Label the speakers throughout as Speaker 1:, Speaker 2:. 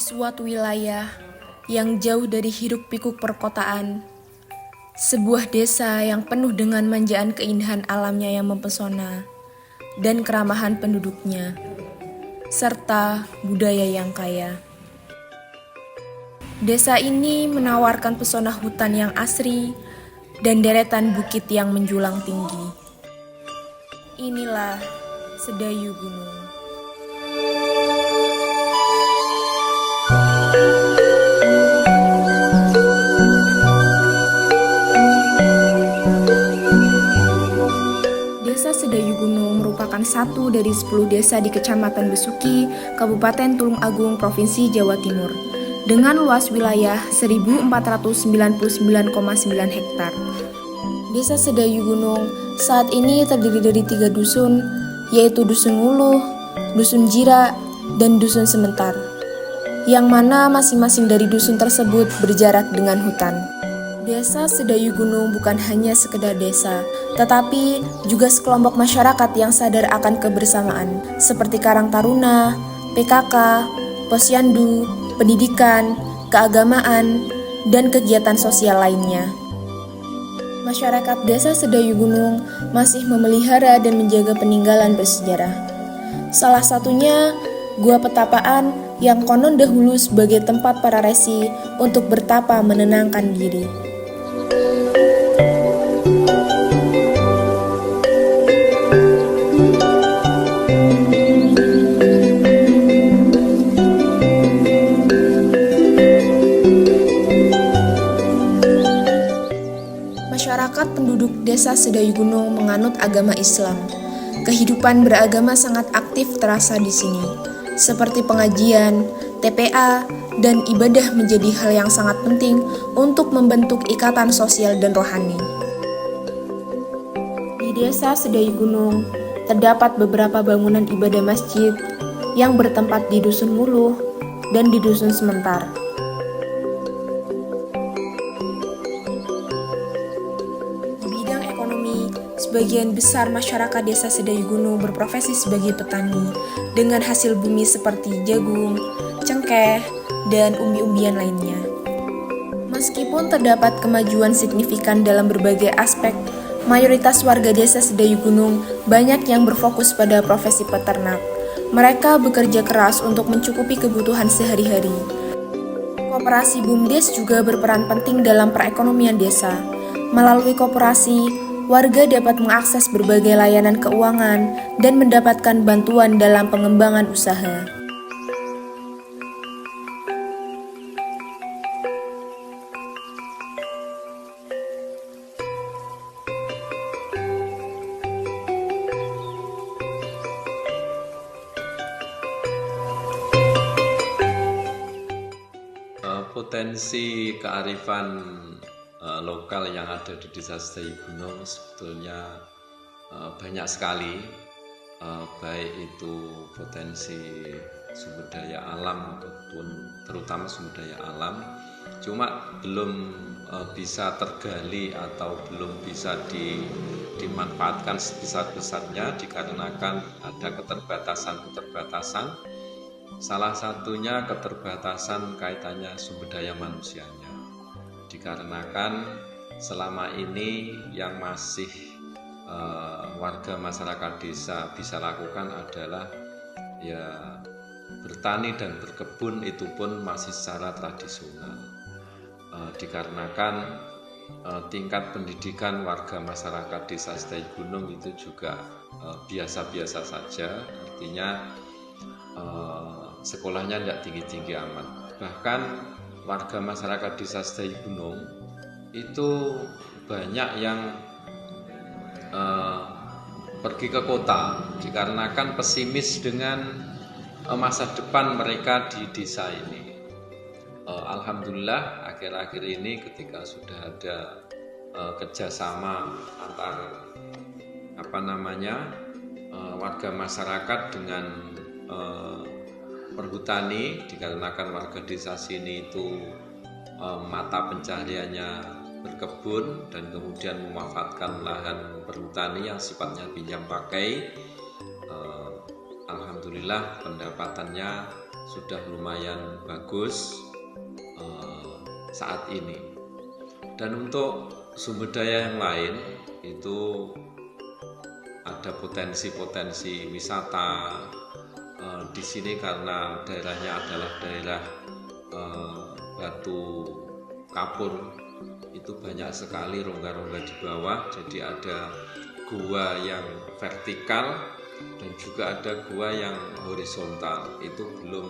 Speaker 1: suatu wilayah yang jauh dari hiruk-pikuk perkotaan, sebuah desa yang penuh dengan manjaan keindahan alamnya yang mempesona dan keramahan penduduknya, serta budaya yang kaya. Desa ini menawarkan pesona hutan yang asri dan deretan bukit yang menjulang tinggi. Inilah Sedayu Gunung. Desa Sedayu Gunung merupakan satu dari 10 desa di Kecamatan Besuki, Kabupaten Tulung Agung, Provinsi Jawa Timur, dengan luas wilayah 1.499,9 hektar. Desa Sedayu Gunung saat ini terdiri dari 3 dusun, yaitu Dusun Nguluh, Dusun Jira, dan Dusun Sementar, yang mana masing-masing dari dusun tersebut berjarak dengan hutan. Desa Sedayu Gunung bukan hanya sekedar desa, tetapi juga sekelompok masyarakat yang sadar akan kebersamaan, seperti Karang Taruna, PKK, Posyandu, pendidikan, keagamaan, dan kegiatan sosial lainnya. Masyarakat Desa Sedayu Gunung masih memelihara dan menjaga peninggalan bersejarah. Salah satunya Gua Petapaan yang konon dahulu sebagai tempat para resi untuk bertapa menenangkan diri. Masyarakat penduduk Desa Sedayu Gunung menganut agama Islam. Kehidupan beragama sangat aktif terasa di sini, seperti pengajian, TPA, dan ibadah menjadi hal yang sangat penting untuk membentuk ikatan sosial dan rohani. Di Desa Sedayu Gunung terdapat beberapa bangunan ibadah masjid yang bertempat di Dusun Nguluh dan di Dusun Sementar. Sebagian besar masyarakat Desa Sedayu Gunung berprofesi sebagai petani dengan hasil bumi seperti jagung, cengkeh, dan umbi-umbian lainnya. Meskipun terdapat kemajuan signifikan dalam berbagai aspek, mayoritas warga Desa Sedayu Gunung banyak yang berfokus pada profesi peternak. Mereka bekerja keras untuk mencukupi kebutuhan sehari-hari. Koperasi BUMDes juga berperan penting dalam perekonomian desa. Melalui koperasi, warga dapat mengakses berbagai layanan keuangan dan mendapatkan bantuan dalam pengembangan usaha.
Speaker 2: Potensi kearifan lokal yang ada di Desa Sedayu Gunung sebetulnya banyak sekali, baik itu potensi sumber daya alam ataupun terutama sumber daya alam, cuma belum bisa tergali atau belum bisa dimanfaatkan sebesar-besarnya dikarenakan ada keterbatasan. Salah satunya keterbatasan kaitannya sumber daya manusianya. Dikarenakan selama ini yang masih warga masyarakat desa bisa lakukan adalah ya bertani dan berkebun, itu pun masih secara tradisional. Dikarenakan tingkat pendidikan warga masyarakat Desa Sedayu Gunung itu juga biasa-biasa saja, artinya sekolahnya tidak tinggi-tinggi amat. Bahkan warga masyarakat Desa Sedayu Gunung itu banyak yang pergi ke kota dikarenakan pesimis dengan masa depan mereka di desa ini. Alhamdulillah akhir-akhir ini ketika sudah ada kerjasama antar warga masyarakat dengan perhutani, dikarenakan warga desa sini itu mata pencahariannya berkebun dan kemudian memanfaatkan lahan perhutani yang sifatnya pinjam pakai. Alhamdulillah pendapatannya sudah lumayan bagus saat ini. Dan untuk sumber daya yang lain itu ada potensi-potensi wisata di sini karena daerahnya adalah daerah batu kapur, itu banyak sekali rongga-rongga di bawah. Jadi ada gua yang vertikal dan juga ada gua yang horizontal. Itu belum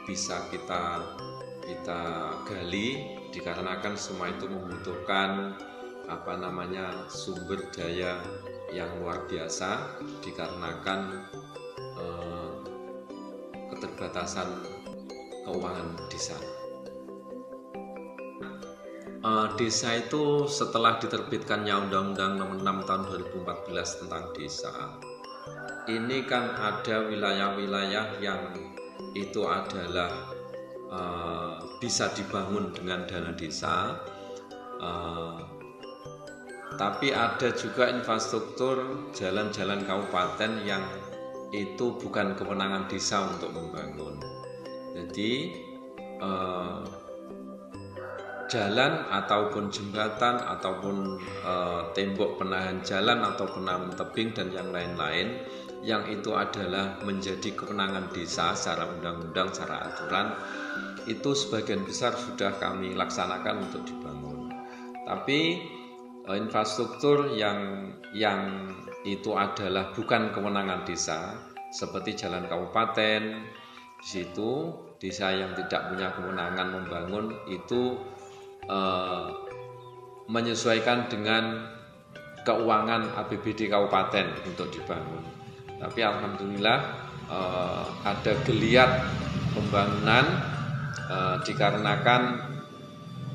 Speaker 2: bisa kita gali dikarenakan semua itu membutuhkan sumber daya yang luar biasa dikarenakan keterbatasan keuangan desa. Desa itu setelah diterbitkannya Undang-Undang Nomor 6 Tahun 2014 tentang desa, ini kan ada wilayah-wilayah yang itu adalah bisa dibangun dengan dana desa, tapi ada juga infrastruktur jalan-jalan kabupaten yang itu bukan kewenangan desa untuk membangun. Jadi jalan ataupun jembatan ataupun tembok penahan jalan atau penahan tebing dan yang lain-lain yang itu adalah menjadi kewenangan desa secara undang-undang, secara aturan, itu sebagian besar sudah kami laksanakan untuk dibangun. Tapi infrastruktur yang itu adalah bukan kewenangan desa, seperti jalan kabupaten, di situ desa yang tidak punya kewenangan membangun itu menyesuaikan dengan keuangan APBD kabupaten untuk dibangun. Tapi alhamdulillah ada geliat pembangunan dikarenakan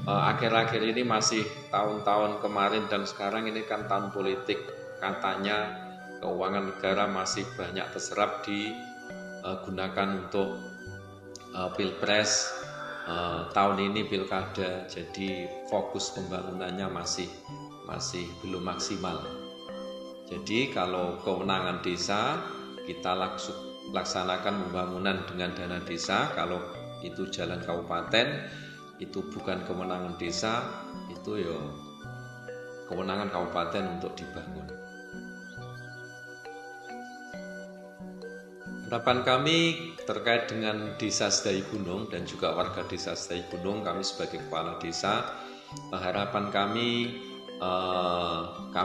Speaker 2: akhir-akhir ini masih tahun-tahun kemarin dan sekarang ini kan tahun politik, katanya keuangan negara masih banyak terserap digunakan untuk pilpres, tahun ini pilkada, jadi fokus pembangunannya masih belum maksimal. Jadi kalau kewenangan desa kita laksanakan pembangunan dengan dana desa, kalau itu jalan kabupaten itu bukan kewenangan desa, itu ya kewenangan kabupaten untuk dibangun. Harapan kami terkait dengan Desa Sedai Gunung dan juga warga Desa Sedai Gunung, kami sebagai kepala desa, harapan kami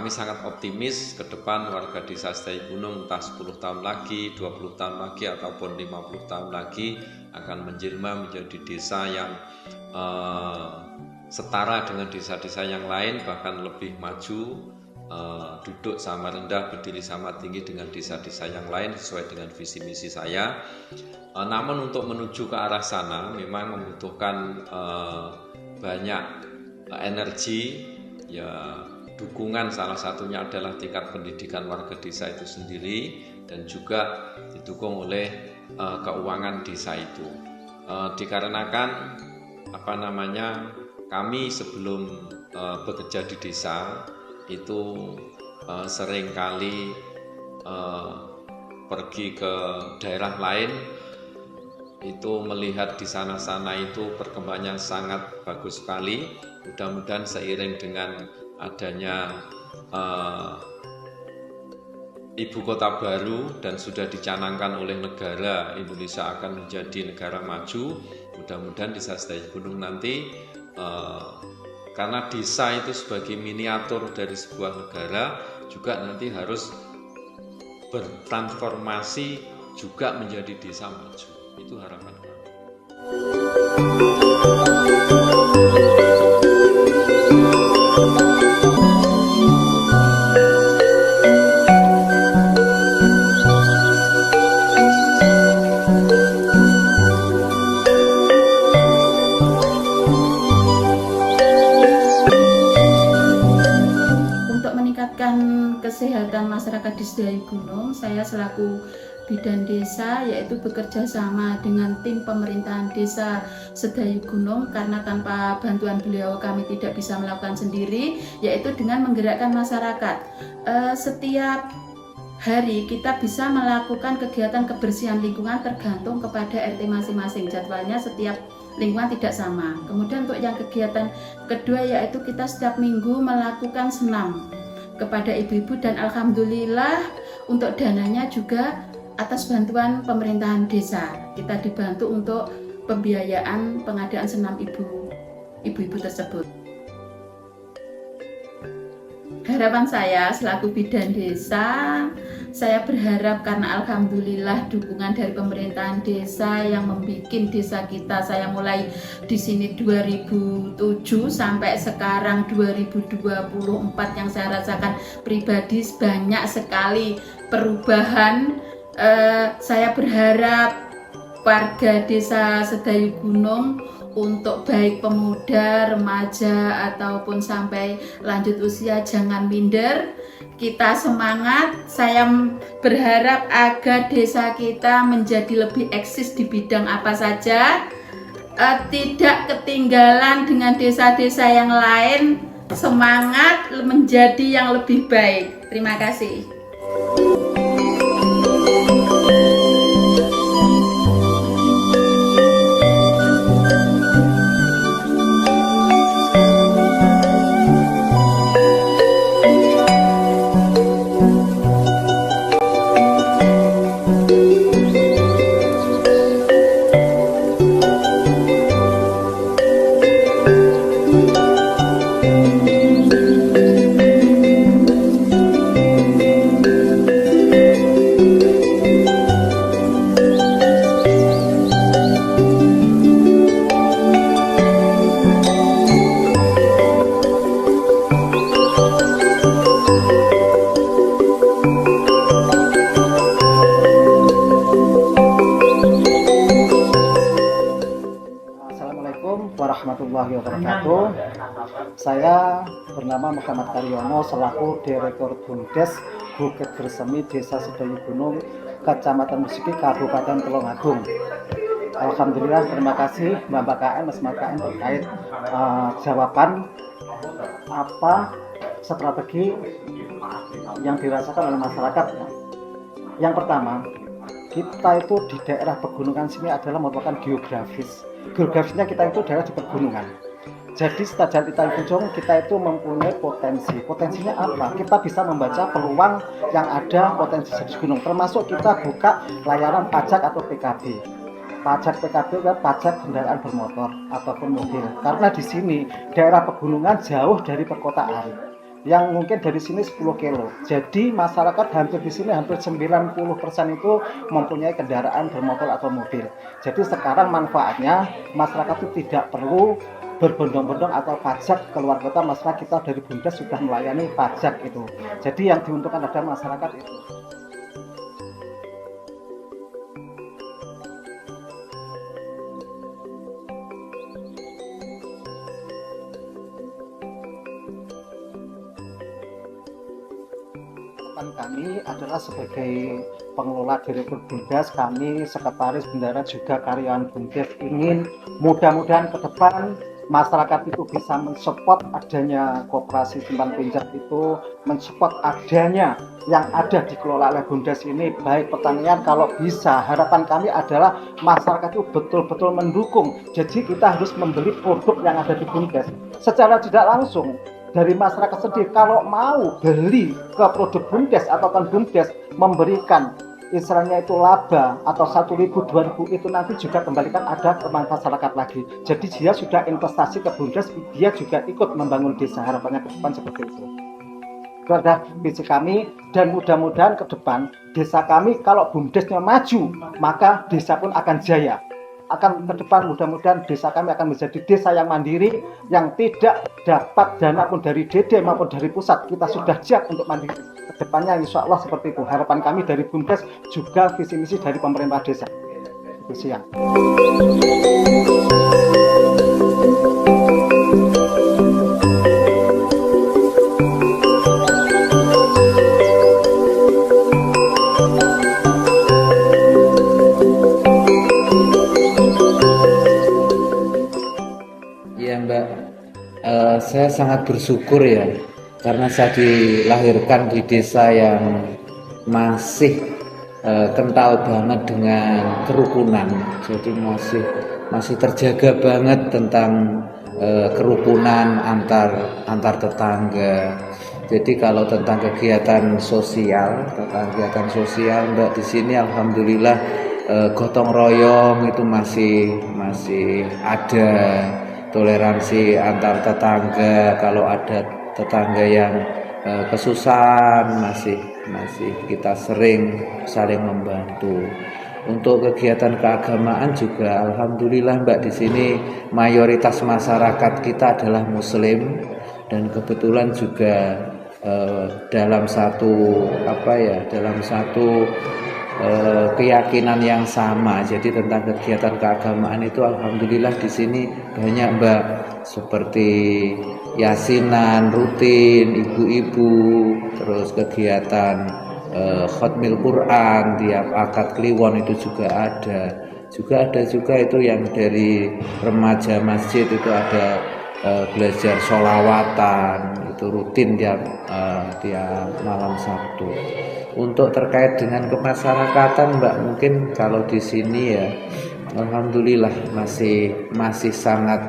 Speaker 2: sangat optimis ke depan warga Desa Sedai Gunung entah 10 tahun lagi, 20 tahun lagi ataupun 50 tahun lagi akan menjelma menjadi desa yang setara dengan desa-desa yang lain, bahkan lebih maju, duduk sama rendah, berdiri sama tinggi dengan desa-desa yang lain sesuai dengan visi misi saya. Namun untuk menuju ke arah sana memang membutuhkan banyak energi, ya dukungan salah satunya adalah tingkat pendidikan warga desa itu sendiri dan juga didukung oleh keuangan desa itu. Dikarenakan kami sebelum bekerja di desa itu seringkali pergi ke daerah lain, itu melihat di sana-sana itu perkembangannya sangat bagus sekali. Mudah-mudahan seiring dengan adanya ibu kota baru dan sudah dicanangkan oleh negara, Indonesia akan menjadi negara maju. Mudah-mudahan Desa Sedai Gunung nanti karena desa itu sebagai miniatur dari sebuah negara juga nanti harus bertransformasi juga menjadi desa maju. Itu harapan kami.
Speaker 3: Kesehatan masyarakat di Sedai Gunung, saya selaku bidan desa yaitu bekerja sama dengan tim pemerintahan desa Sedai Gunung, karena tanpa bantuan beliau kami tidak bisa melakukan sendiri, yaitu dengan menggerakkan masyarakat. Setiap hari kita bisa melakukan kegiatan kebersihan lingkungan tergantung kepada RT masing-masing. Jadwalnya setiap lingkungan tidak sama. Kemudian untuk yang kegiatan kedua yaitu kita setiap minggu melakukan senam kepada ibu-ibu, dan alhamdulillah untuk dananya juga atas bantuan pemerintahan desa. Kita dibantu untuk pembiayaan pengadaan senam ibu-ibu tersebut. Harapan saya selaku bidan desa, saya berharap karena alhamdulillah dukungan dari pemerintahan desa yang membuat desa kita, saya mulai di sini 2007 sampai sekarang 2024, yang saya rasakan pribadi banyak sekali perubahan. Saya berharap warga desa Sedayu Gunung untuk baik pemuda, remaja ataupun sampai lanjut usia jangan minder. Kita semangat. Saya berharap agar desa kita menjadi lebih eksis di bidang apa saja, tidak ketinggalan dengan desa-desa yang lain. Semangat menjadi yang lebih baik. Terima kasih.
Speaker 4: Warahmatullahi wabarakatuh. Saya bernama Muhammad Karyono selaku Direktur Bumdes Bukit Gersemi Desa Sedayu Gunung, Kecamatan Musiki, Kabupaten Tulungagung. Alhamdulillah, terima kasih Mbak KN, Mas KN terkait jawaban apa strategi yang dirasakan oleh masyarakat. Yang pertama, kita itu di daerah pegunungan sini adalah merupakan geografisnya kita itu daerah di pegunungan. Jadi Stadion Itai Bujong kita itu mempunyai potensinya apa? Kita bisa membaca peluang yang ada potensi di gunung, termasuk kita buka layanan pajak atau PKB. Pajak PKB adalah pajak kendaraan bermotor ataupun mobil, karena di sini daerah pegunungan jauh dari perkotaan yang mungkin dari sini 10 kilo. Jadi masyarakat hampir di sini hampir 90% itu mempunyai kendaraan bermotor atau mobil. Jadi sekarang manfaatnya masyarakat itu tidak perlu berbondong-bondong atau pajak keluar kota, masalah kita dari Bumdes sudah melayani pajak itu. Jadi yang diuntungkan adalah masyarakat itu. Kami adalah sebagai pengelola Direktur Bumdes, kami sekretaris bendara juga karyawan Bumdes ingin mudah-mudahan ke depan masyarakat itu bisa mensupport adanya koperasi simpan pinjam itu, mensupport adanya yang ada dikelola oleh Bumdes ini, baik pertanian kalau bisa. Harapan kami adalah masyarakat itu betul-betul mendukung. Jadi kita harus membeli produk yang ada di Bumdes secara tidak langsung. Dari masyarakat sendiri kalau mau beli ke produk Bumdes atau kan Bumdes memberikan istilahnya itu laba atau 1.000 2.000 itu nanti juga kembalikan ada ke masyarakat lagi. Jadi dia sudah investasi ke Bumdes, dia juga ikut membangun desa. Harapannya ke depan seperti itu. Itu adalah visi kami, dan mudah-mudahan ke depan desa kami kalau Bumdesnya maju maka desa pun akan jaya. Akan ke depan mudah-mudahan desa kami akan menjadi desa yang mandiri, yang tidak dapat dana pun dari DD maupun dari pusat. Kita sudah siap untuk mandiri. Kedepannya insya Allah seperti itu. Harapan kami dari Bumdes juga visi misi dari pemerintah desa. Itu siang.
Speaker 5: Saya sangat bersyukur ya, karena saya dilahirkan di desa yang masih kental banget dengan kerukunan. Jadi masih terjaga banget tentang kerukunan antar tetangga. Jadi kalau tentang kegiatan sosial Mbak, di sini alhamdulillah gotong royong itu masih ada, toleransi antar tetangga. Kalau ada tetangga yang kesusahan masih kita sering saling membantu. Untuk kegiatan keagamaan juga alhamdulillah Mbak, di sini mayoritas masyarakat kita adalah muslim, dan kebetulan juga dalam satu keyakinan yang sama. Jadi tentang kegiatan keagamaan itu alhamdulillah di sini banyak Mbak, seperti yasinan rutin ibu-ibu, terus kegiatan khatmil Quran tiap akad kliwon itu juga ada itu yang dari remaja masjid itu ada belajar sholawatan, itu rutin tiap malam Sabtu. Untuk terkait dengan kemasyarakatan Mbak, mungkin kalau di sini ya alhamdulillah masih sangat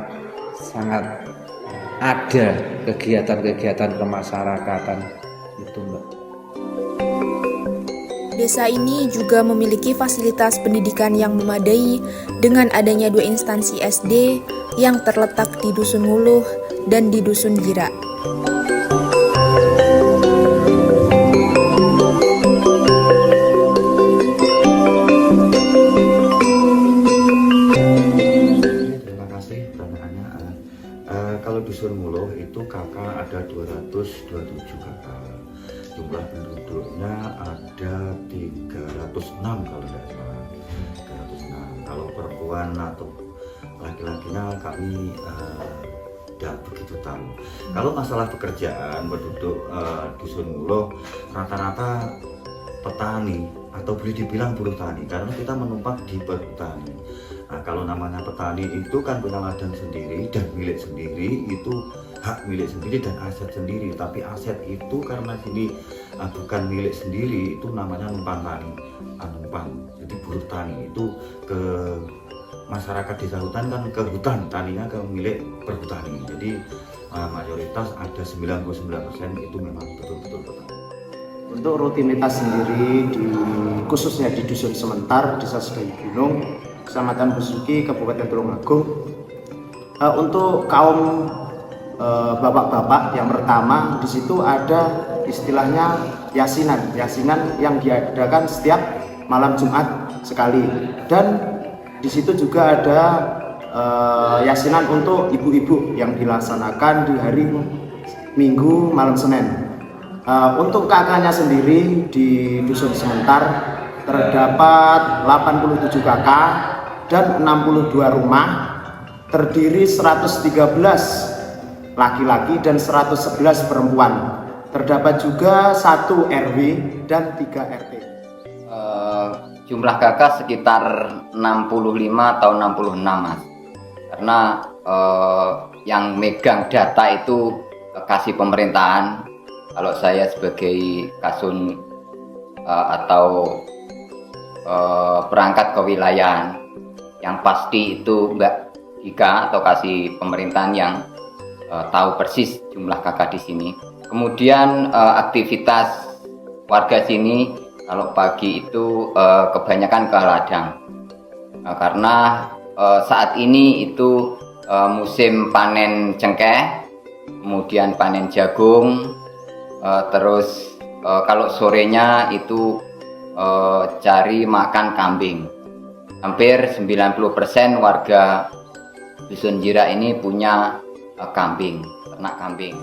Speaker 5: ada kegiatan kemasyarakatan itu Mbak.
Speaker 1: Desa ini juga memiliki fasilitas pendidikan yang memadai dengan adanya 2 instansi SD yang terletak di Dusun Nguluh dan di Dusun Jira.
Speaker 6: Terima kasih pertanyaannya. Kalau Dusun Nguluh itu kakak ada 227 kakak. Jumlah penduduknya ada 306 kalau tidak salah. 306. Kalau perempuan atau laki-lakinya kami tidak begitu tahu. Kalau masalah pekerjaan penduduk Dusun Nguluh rata-rata petani atau boleh dibilang buruh tani, karena kita menumpak di petani. Nah, kalau namanya petani itu kan punya ladang sendiri dan milik sendiri, itu hak milik sendiri dan aset sendiri. Tapi aset itu karena sini bukan milik sendiri, itu namanya numpang tani, numpang. Jadi buruh tani itu ke masyarakat desa hutan kan ke hutan, taninya ke milik perhutani. Jadi mayoritas ada 99% itu memang betul-betul petani.
Speaker 7: Untuk rutinitas sendiri khususnya di Dusun Sementar, Desa Sedayu Gunung, Kecamatan Besuki, Kabupaten Tulungagung, untuk kaum bapak-bapak yang pertama di situ ada istilahnya yasinan yang diadakan setiap malam Jumat sekali, dan di situ juga ada yasinan untuk ibu-ibu yang dilaksanakan di hari Minggu malam Senin. Untuk kakaknya sendiri di Dusun Sementar terdapat 87 kakak dan 62 rumah, terdiri 113 laki-laki dan 111 perempuan. Terdapat juga 1 RW dan 3 RT.
Speaker 8: Jumlah kakak sekitar 65 atau 66 Mas. Karena yang megang data itu kasih pemerintahan. Kalau saya sebagai kasun atau perangkat kewilayahan, yang pasti itu Mbak Dika atau kasih pemerintahan yang tahu persis jumlah kakak di sini. Kemudian aktivitas warga sini kalau pagi itu kebanyakan ke ladang, karena saat ini itu musim panen cengkeh, kemudian panen jagung. Terus kalau sorenya itu cari makan kambing. Hampir 90% warga Dusun Jira ini punya kambing, ternak kambing.